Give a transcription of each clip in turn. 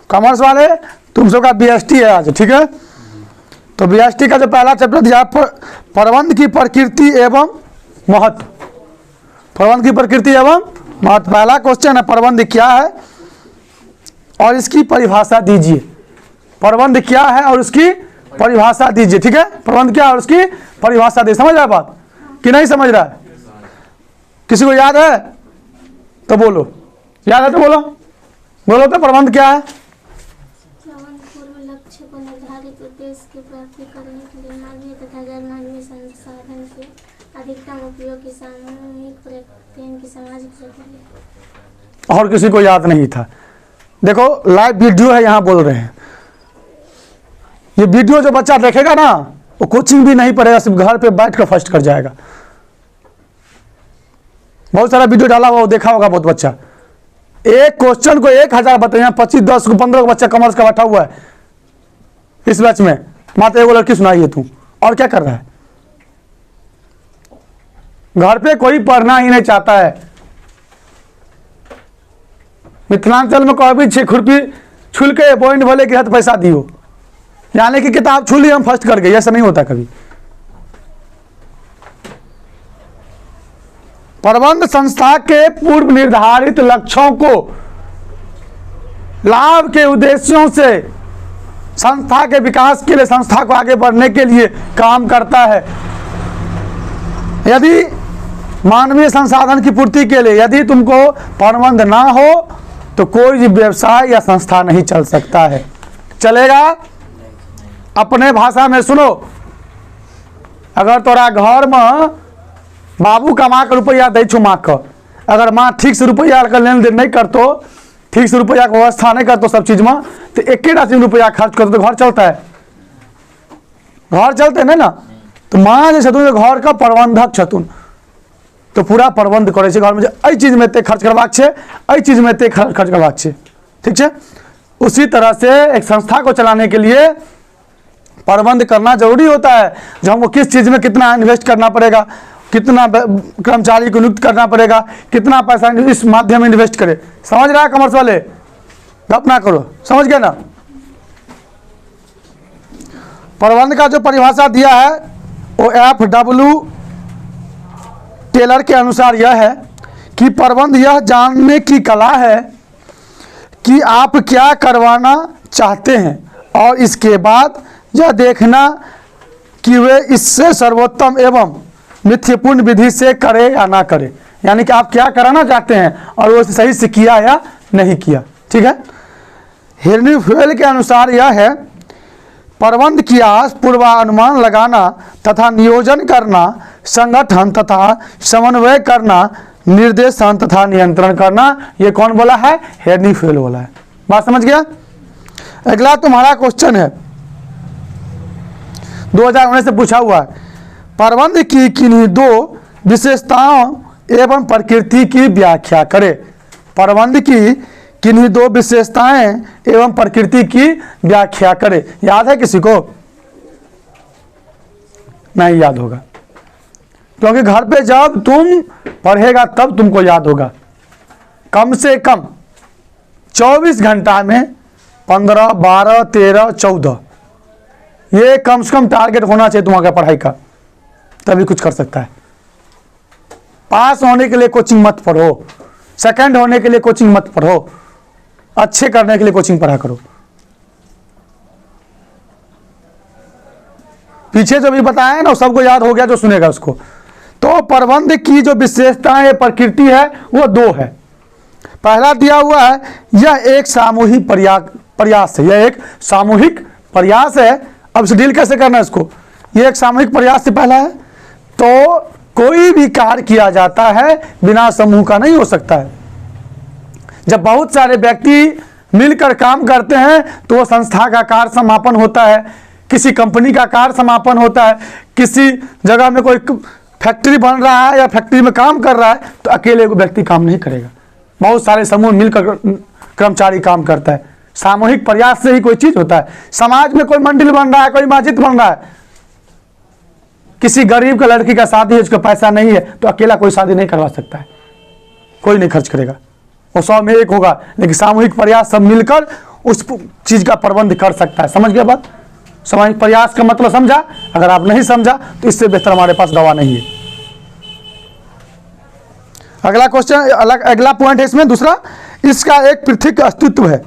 Commerce वाले तुम सबका बीएसटी है आज, ठीक है। तो बीएसटी का जो पहला चैप्टर दिया प्रबंध की प्रकृति एवं महत्व। प्रबंध की प्रकृति एवं महत्व, पहला क्वेश्चन है प्रबंध क्या है और इसकी परिभाषा दीजिए। प्रबंध क्या है और उसकी परिभाषा दीजिए, ठीक है। प्रबंध क्या है और उसकी परिभाषा दीजिए। समझ रहा है बात कि नहीं समझ रहा है? किसी को याद है तो बोलो, याद है तो बोलो। बोलो तो प्रबंध क्या है? पूर्व लक्ष्य को निर्धारित उद्देश्य की प्राप्ति करने के लिए मानवीय तथा गैर मानवीय संसाधन के अधिकतम उपयोग की सामूहिक प्रयत्न की सामाजिक प्रक्रिया। और किसी को याद नहीं था? देखो लाइव वीडियो है, यहाँ बोल रहे हैं। ये वीडियो जो बच्चा देखेगा ना वो कोचिंग भी नहीं पढ़ेगा, सिर्फ घर पे बैठ कर फर्स्ट कर जाएगा। बहुत सारा वीडियो डाला हुआ वो देखा होगा बहुत बच्चा। एक क्वेश्चन को 1000 बताइए, 25, 10 को 15 बच्चा कॉमर्स का बैठा हुआ है इस बैच में। मात्र एगो लड़की सुनाई है तू, और क्या कर रहा है? घर पे कोई पढ़ना ही नहीं चाहता है। मिथिलांचल में कोई भी 6 खुरपी छुल के पॉइंट भले के हाथ पैसा दियो, यानी कि किताब छुली हम फर्स्ट कर गए, ऐसा नहीं होता कभी। प्रबंध संस्था के पूर्व निर्धारित लक्ष्यों को लाभ के उद्देश्यों से संस्था के विकास के लिए, संस्था को आगे बढ़ने के लिए काम करता है। यदि मानवीय संसाधन की पूर्ति के लिए यदि तुमको प्रबंध ना हो तो कोई भी व्यवसाय या संस्था नहीं चल सकता है। चलेगा? अपने भाषा में सुनो। अगर तोरा घर में बाबू कमा के रुपया दे छो माँ का, अगर माँ ठीक से रुपया का लेन देन नहीं करतो, ठीक से रुपया का व्यवस्था नहीं करतो सब चीज में, तो एक चीज रुपया खर्च करतो तो घर चलता है? घर चलते नहीं ना। तो माँ जो छथुन घर का प्रबंधक छथुन, तो पूरा प्रबंध करे छे घर में, एहि चीज में एते खर्च करबाक छे, एहि चीज में एते खर्च करबाक छे, ठीक छे। उसी तरह से एक संस्था को चलाने के लिए प्रबंध करना जरूरी होता है। जो हमको किस चीज में कितना इन्वेस्ट करना पड़ेगा, कितना कर्मचारी को नियुक्त करना पड़ेगा, कितना पैसा इस माध्यम में इन्वेस्ट करे। समझ रहा है कॉमर्स वाले? गप ना करो, समझ गए ना? प्रबंध का जो परिभाषा दिया है वो FW टेलर के अनुसार यह है कि प्रबंध यह जानने की कला है कि आप क्या करवाना चाहते हैं और इसके बाद यह देखना कि वे इससे सर्वोत्तम एवं मिथ्यपूर्ण विधि से करे या ना करे। यानी कि आप क्या कराना चाहते हैं और वो सही से किया या नहीं किया, ठीक है। हेनरी फ्यूएल के अनुसार यह है प्रबंध किया पूर्वानुमान लगाना तथा नियोजन करना, संगठन तथा समन्वय करना, निर्देशन तथा नियंत्रण करना। ये कौन बोला है? हेनरी फ्यूएल बोला है। बात समझ गया? अगला तुम्हारा क्वेश्चन है 2019 से पूछा हुआ है। प्रबंध की किन्हीं 2 विशेषताओं एवं प्रकृति की व्याख्या करें। प्रबंध की किन्हीं 2 विशेषताएं एवं प्रकृति की व्याख्या करें। याद है किसी को? नहीं याद होगा, क्योंकि घर पे जब तुम पढ़ेगा तब तुमको याद होगा। कम से कम 24 घंटा में 15, 12, 13, 14 ये कम से कम टारगेट होना चाहिए तुम्हारा पढ़ाई का, तभी कुछ कर सकता है। पास होने के लिए कोचिंग मत पढ़ो, सेकंड होने के लिए कोचिंग मत पढ़ो, अच्छे करने के लिए कोचिंग पढ़ा करो। पीछे जो भी बताया ना सबको याद हो गया जो सुनेगा उसको। तो प्रबंध की जो विशेषताएं प्रकृति है वो 2 है। पहला दिया हुआ है यह एक सामूहिक प्रयास है। यह एक सामूहिक प्रयास है। अब से डील कैसे करना है इसको? यह एक सामूहिक प्रयास से पहला है। तो कोई भी कार्य किया जाता है बिना समूह का नहीं हो सकता है। जब बहुत सारे व्यक्ति मिलकर काम करते हैं तो वो संस्था का कार्य समापन होता है, किसी कंपनी का कार्य समापन होता है, किसी जगह में कोई फैक्ट्री बन रहा है या फैक्ट्री में काम कर रहा है तो अकेले व्यक्ति काम नहीं करेगा, बहुत सारे समूह मिलकर कर्मचारी काम करता है। सामूहिक प्रयास से ही कोई चीज होता है। समाज में कोई मंदिर बन रहा है, कोई मस्जिद बन रहा है, किसी गरीब का लड़की का शादी है, उसका पैसा नहीं है तो अकेला कोई शादी नहीं करवा सकता है, कोई नहीं खर्च करेगा, वो 100 में 1 होगा। लेकिन सामूहिक प्रयास सब मिलकर उस चीज़ का प्रबंध कर सकता है। समझ गया बात? समझ, प्रयास का मतलब समझा? अगर आप नहीं समझा तो इससे बेहतर हमारे पास दवा नहीं है। अगला क्वेश्चन, अगला पॉइंट है इसमें दूसरा, इसका एक पृथक अस्तित्व है।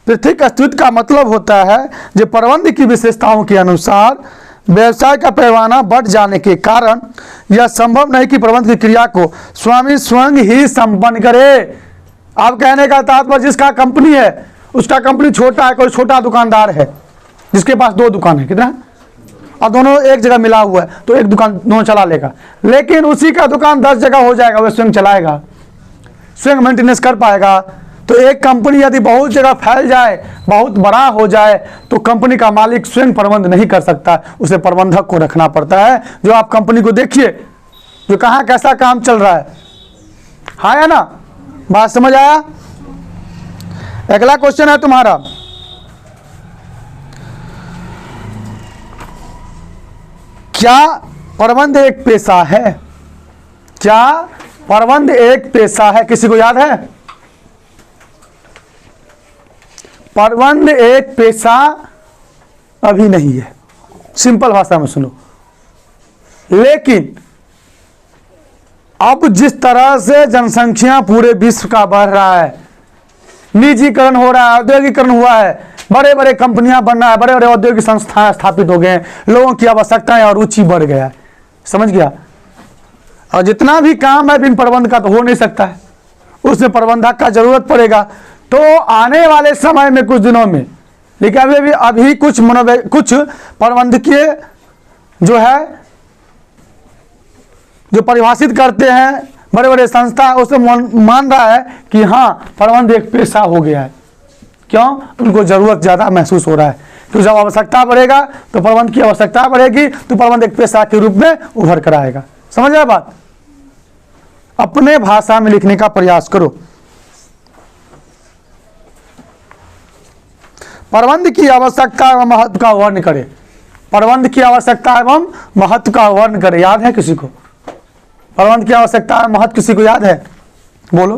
पृथक अस्तित्व का मतलब होता है जो प्रबंध की विशेषताओं के अनुसार व्यवसाय का पैमाना बढ़ जाने के कारण यह संभव नहीं कि प्रबंध की क्रिया को स्वामी स्वयं ही संपन्न करे। आप कहने का तात्पर्य जिसका कंपनी है, उसका कंपनी छोटा है, कोई छोटा दुकानदार है जिसके पास 2 दुकान है, कितना, और दोनों एक जगह मिला हुआ है, तो एक दुकान दोनों चला लेगा। लेकिन उसी का दुकान 10 जगह हो जाएगा, वह स्वयं चलाएगा, स्वयं मेंटेनेंस कर पाएगा। तो एक कंपनी यदि बहुत जगह फैल जाए, बहुत बड़ा हो जाए, तो कंपनी का मालिक स्वयं प्रबंध नहीं कर सकता, उसे प्रबंधक को रखना पड़ता है। जो आप कंपनी को देखिए, जो कहाँ कैसा काम चल रहा है, हाँ या ना? बात समझ आया? अगला क्वेश्चन है तुम्हारा, क्या प्रबंध एक पेशा है? क्या प्रबंध एक पेशा है? किसी को याद है? प्रबंध एक पेशा अभी नहीं है, सिंपल भाषा में सुनो। लेकिन अब जिस तरह से जनसंख्या पूरे विश्व का बढ़ रहा है, निजीकरण हो रहा है, औद्योगिकरण हुआ है, बड़े बड़े कंपनियां बन रहा है, बड़े बड़े औद्योगिक संस्थाएं स्थापित हो गए हैं, लोगों की आवश्यकताएं और रुचि बढ़ गया है। समझ गया? और जितना भी काम है बिन प्रबंध का तो हो नहीं सकता है, उसमें प्रबंधक का जरूरत पड़ेगा। तो आने वाले समय में कुछ दिनों में, लेकिन अभी कुछ प्रबंधकीय जो है, जो परिभाषित करते हैं बड़े बड़े संस्था, उसे मान रहा है कि हाँ प्रबंध एक पेशा हो गया है। क्यों? उनको जरूरत ज़्यादा महसूस हो रहा है कि जब आवश्यकता बढ़ेगा तो प्रबंध की आवश्यकता बढ़ेगी, तो प्रबंध एक पेशा के रूप में उभर कर आएगा। समझ आए बात? अपने भाषा में लिखने का प्रयास करो। प्रबंध की आवश्यकता एवं महत्व का वर्णन करें। प्रबंध की आवश्यकता एवं महत्व का वर्णन करें। याद है किसी को? प्रबंध की आवश्यकता एवं महत्व किसी को याद है? बोलो।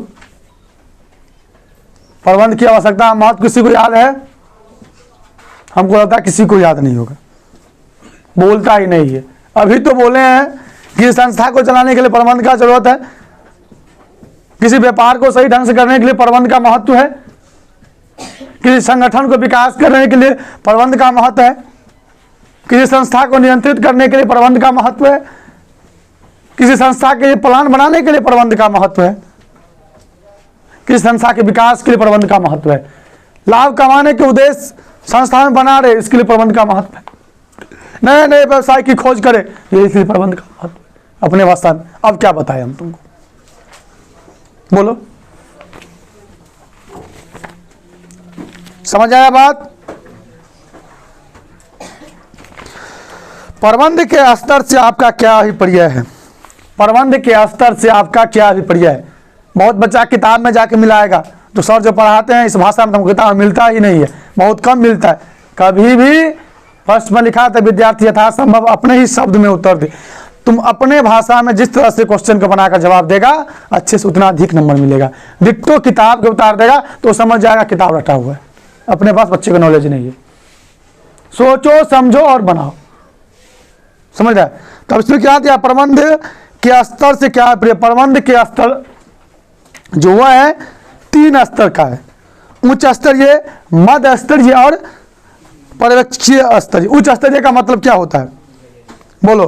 प्रबंध की आवश्यकता एवं महत्व किसी को याद है? हमको लगता है किसी को याद नहीं होगा, बोलता ही नहीं है। अभी तो बोले हैं कि संस्था को चलाने के लिए प्रबंध का जरूरत है, किसी व्यापार को सही ढंग से करने के लिए प्रबंध का महत्व है, किसी संगठन को विकास करने के लिए प्रबंध का महत्व है, किसी संस्था को नियंत्रित करने के लिए प्रबंध का महत्व है, किसी संस्था के लिए प्लान बनाने के लिए प्रबंध का महत्व है, किसी संस्था के विकास के लिए प्रबंध का महत्व है, लाभ कमाने के उद्देश्य संस्था में बना रहे, इसके लिए प्रबंध का महत्व है, नए नए व्यवसाय की खोज करे, ये इसलिए प्रबंध का महत्व है। अपने भाषा में अब क्या बताएं हम तुमको? बोलो, समझ आया बात? प्रबंध के स्तर से आपका क्या अभिप्राय है? प्रबंध के स्तर से आपका क्या अभिप्राय है? बहुत बच्चा किताब में जाके मिलाएगा, तो सर जो पढ़ाते हैं इस भाषा में तुमको किताब मिलता ही नहीं है, बहुत कम मिलता है। कभी भी फर्स्ट में लिखा था विद्यार्थी यथासंभव अपने ही शब्द में उत्तर दे। तुम अपने भाषा में जिस तरह से क्वेश्चन को बनाकर जवाब देगा, अच्छे से उतना अधिक नंबर मिलेगा। डिक्टो किताब के उतार देगा तो समझ जाएगा किताब रटा हुआ है, अपने पास बच्चे को नॉलेज नहीं है। सोचो, समझो और बनाओ। समझ रहा है? तो इसमें क्या दिया? प्रबंध के स्तर से क्या? प्रबंध के स्तर जो हुआ है 3 स्तर का है। उच्च स्तरीय, मध्य स्तरीय और पर्यवेक्षीय स्तरीय। उच्च स्तरीय का मतलब क्या होता है? बोलो,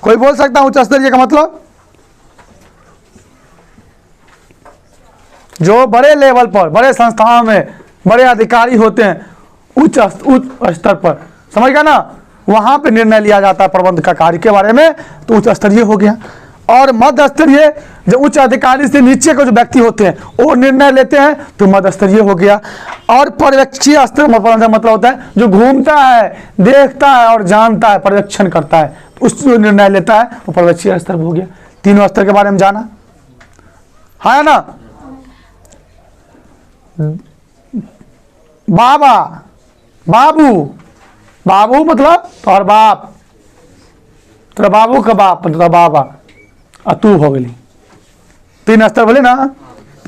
कोई बोल सकता है उच्च स्तरीय का मतलब? जो बड़े लेवल पर, बड़े संस्थाओं में बड़े अधिकारी होते हैं, उच्च स्तर पर, समझ गया ना, वहां पे निर्णय लिया जाता है प्रबंध का कार्य के बारे में, तो उच्च स्तरीय हो गया। और मध्य स्तरीय, जो उच्च अधिकारी से नीचे के जो व्यक्ति होते हैं वो निर्णय लेते हैं, तो मध्य स्तरीय हो गया। और पर्यवेक्षीय स्तर मतलब होता है जो घूमता है, देखता है और जानता है, पर्यवेक्षण करता है, उस निर्णय लेता है, वो पर्यवेक्षीय स्तर हो गया। तीनों स्तर के बारे में जाना, हाँ ना? बाबा, बाबू, बाबू मतलब तोहर बाप, तेरा बाबू का बाप मतलब बाबा, आ तू हो गई। 3 स्तर बोले ना,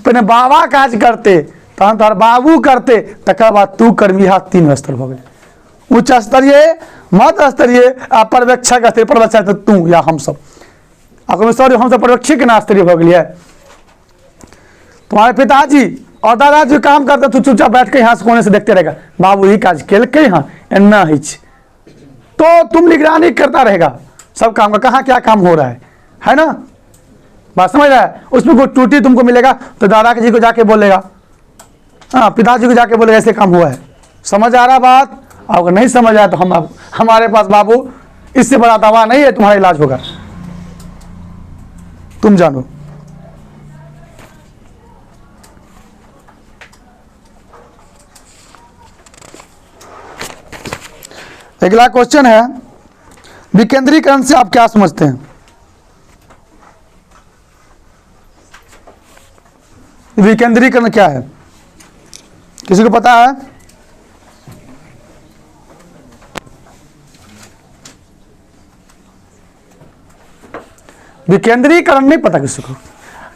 पहले बाबा काज करते तहन तोहर बाबू करते, तकर बाद तू करबी। 3 स्तर हो गए, उच्च स्तरीय, मध्य स्तरीय आ पर्यवेक्षक स्तरीय। पर्यवेक्षक तो तू या हम सब, सॉरी हम सब पर्यवेक्षक ना स्तरीय हो गई है। तुम्हारे पिताजी और दादाजी काम करते, तू चुपचाप बैठ के यहाँ से कोने से देखते रहेगा, बाबू ही काज केलकै हाँ एना ही छै। तो तुम निगरानी करता रहेगा सब काम का, कहाँ क्या काम हो रहा है ना, बात समझ रहा है। उसमें कोई त्रुटि तुमको मिलेगा तो दादा जी को जाके बोलेगा, हाँ पिताजी को जाके बोलेगा ऐसे काम हुआ है। समझ आ रहा बात? अगर नहीं समझ आया तो हमारे पास बाबू इससे बड़ा दवा नहीं है, तुम्हारा इलाज होगा, तुम जानो। अगला क्वेश्चन है, विकेंद्रीकरण से आप क्या समझते हैं? विकेंद्रीकरण क्या है, किसी को पता है? विकेंद्रीकरण नहीं पता किसी को?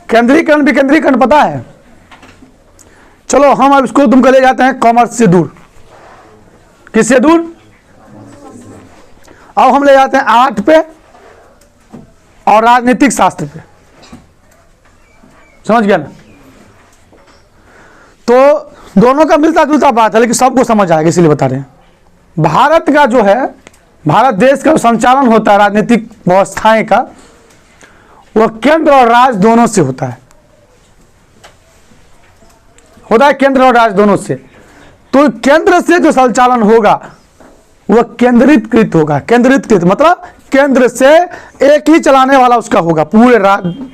केंद्रीकरण विकेंद्रीकरण पता है? चलो हम अब इसको तुमको ले जाते हैं कॉमर्स से दूर। किससे दूर? अब हम ले जाते हैं आर्ट पे और राजनीतिक शास्त्र पे। समझ गया ना? तो दोनों का मिलता जुलता बात है, लेकिन सबको समझ आएगा इसीलिए बता रहे हैं। भारत का जो है, भारत देश का संचालन होता है राजनीतिक व्यवस्थाएं का, वह केंद्र और राज्य दोनों से होता है केंद्र और राज्य दोनों से। तो केंद्र से जो संचालन होगा वह केंद्रित कृत होगा। केंद्रित कृत मतलब केंद्र से एक ही चलाने वाला उसका होगा, पूरे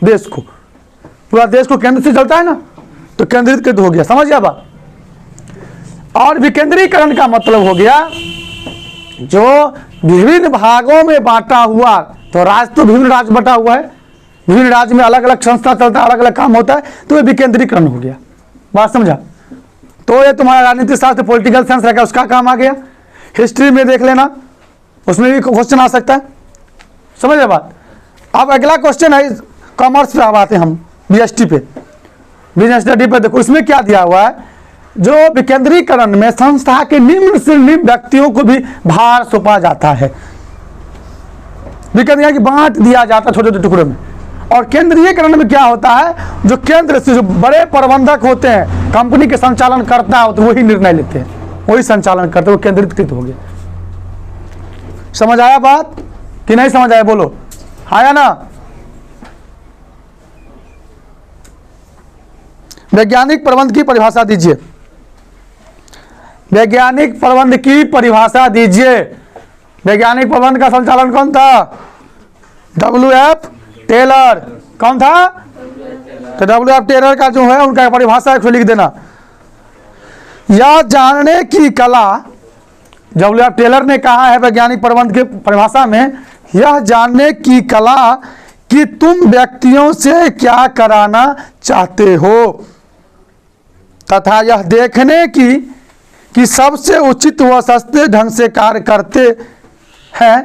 देश को, पूरा देश को केंद्र से चलता है ना, तो केंद्रित कृत हो गया। समझ गया बात? और विकेंद्रीकरण का मतलब हो गया जो विभिन्न भागों में बांटा हुआ, तो राज्य तो विभिन्न राज्य बटा हुआ है, विभिन्न राज्य में अलग अलग संस्था चलता है, अलग अलग काम होता है, तो ये विकेंद्रीकरण हो गया। बात समझा? तो ये तुम्हारा राजनीतिक शास्त्र पॉलिटिकल साइंस रहेगा, उसका काम आ गया। हिस्ट्री में देख लेना, उसमें भी क्वेश्चन आ सकता है। समझ रहे बात? अब अगला क्वेश्चन है कॉमर्स पे, अब आते हैं हम बीएसटी पे, बिजनेस स्टडी पे। देखो इसमें क्या दिया हुआ है, जो विकेंद्रीकरण में संस्था के निम्न से निम्न व्यक्तियों को भी भार सौंपा जाता है। विकेंद्रीकरण की बांट दिया जाता है छोटे छोटे टुकड़ों में। और केंद्रीयकरण में क्या होता है, जो केंद्र से जो बड़े प्रबंधक होते हैं, कंपनी के संचालन करता है, तो वही निर्णय लेते हैं, वही संचालन करते हैं, वो केंद्रित कृत हो गया। समझ आया बात कि नहीं समझ आया? बोलो आया ना? वैज्ञानिक प्रबंध की परिभाषा दीजिए। वैज्ञानिक प्रबंध की परिभाषा दीजिए। वैज्ञानिक प्रबंध का संचालन कौन था? WF Taylor. कौन था? तो WF टेलर का जो है उनका परिभाषा एक लिख देना। यह जानने की कला, WF टेलर ने कहा है वैज्ञानिक प्रबंध की परिभाषा में, यह जानने की कला कि तुम व्यक्तियों से क्या कराना चाहते हो तथा यह देखने की कि सबसे उचित व सस्ते ढंग से कार्य करते हैं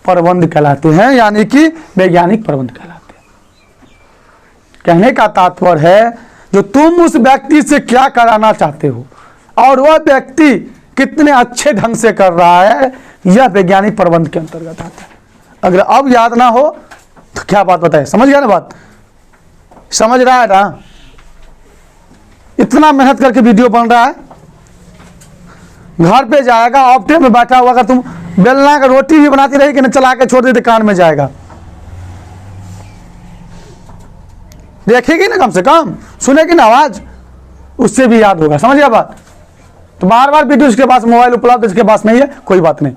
प्रबंध कहलाते हैं, यानी कि वैज्ञानिक प्रबंध कहलाते हैं। कहने का तात्पर्य है जो तुम उस व्यक्ति से क्या कराना चाहते हो और वह व्यक्ति कितने अच्छे ढंग से कर रहा है, यह वैज्ञानिक प्रबंध के अंतर्गत आता है। अगर अब याद ना हो तो क्या बात बताए? समझ गया ना बात? समझ रहा है ना? इतना मेहनत करके वीडियो बन रहा है, घर पे जाएगा ऑफ टाइम में बैठा हुआ, अगर तुम बेलना का रोटी भी बनाती रही कि न चला के छोड़ देते कान में जाएगा, देखेगी ना, कम से कम सुनेगी ना आवाज, उससे भी याद होगा। समझ गया बात? तो बार बार वीडियो इसके पास मोबाइल उपलब्ध, इसके पास नहीं है, कोई बात नहीं।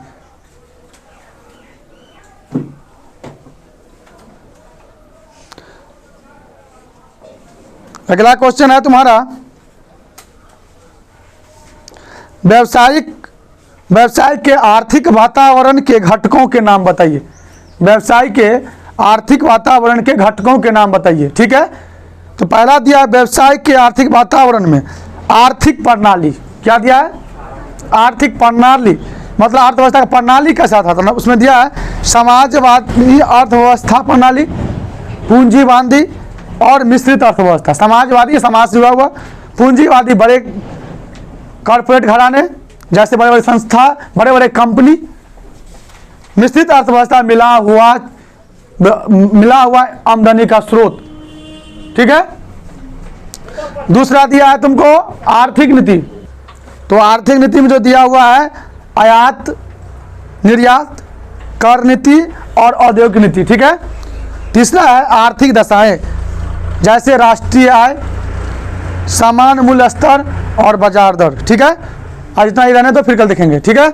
अगला क्वेश्चन है तुम्हारा, व्यवसाय के आर्थिक वातावरण के घटकों के नाम बताइए। व्यवसाय के आर्थिक वातावरण के घटकों के नाम बताइए। ठीक है, तो पहला दिया है व्यवसाय के आर्थिक वातावरण में आर्थिक प्रणाली। क्या दिया है? आर्थिक प्रणाली, मतलब अर्थव्यवस्था का प्रणाली कैसा था, तो उसमें दिया है समाजवादी अर्थव्यवस्था प्रणाली, पूंजीवादी और मिश्रित अर्थव्यवस्था। समाजवादी समाज से जुड़ा हुआ, पूंजीवादी बड़े कॉरपोरेट घराने जैसे बड़े बड़े संस्था, बड़े बड़े कंपनी, मिश्रित अर्थव्यवस्था, मिला हुआ आमदनी का स्रोत। ठीक है। दूसरा दिया है तुमको आर्थिक नीति। तो आर्थिक नीति में जो दिया हुआ है आयात निर्यात, कर नीति और औद्योगिक नीति। ठीक है। तीसरा है आर्थिक दशाएं, जैसे राष्ट्रीय आय, सामान्य मूल्य स्तर और बाजार दर। ठीक है। आज इतना ही रहने दो, फिर कल देखेंगे। ठीक है।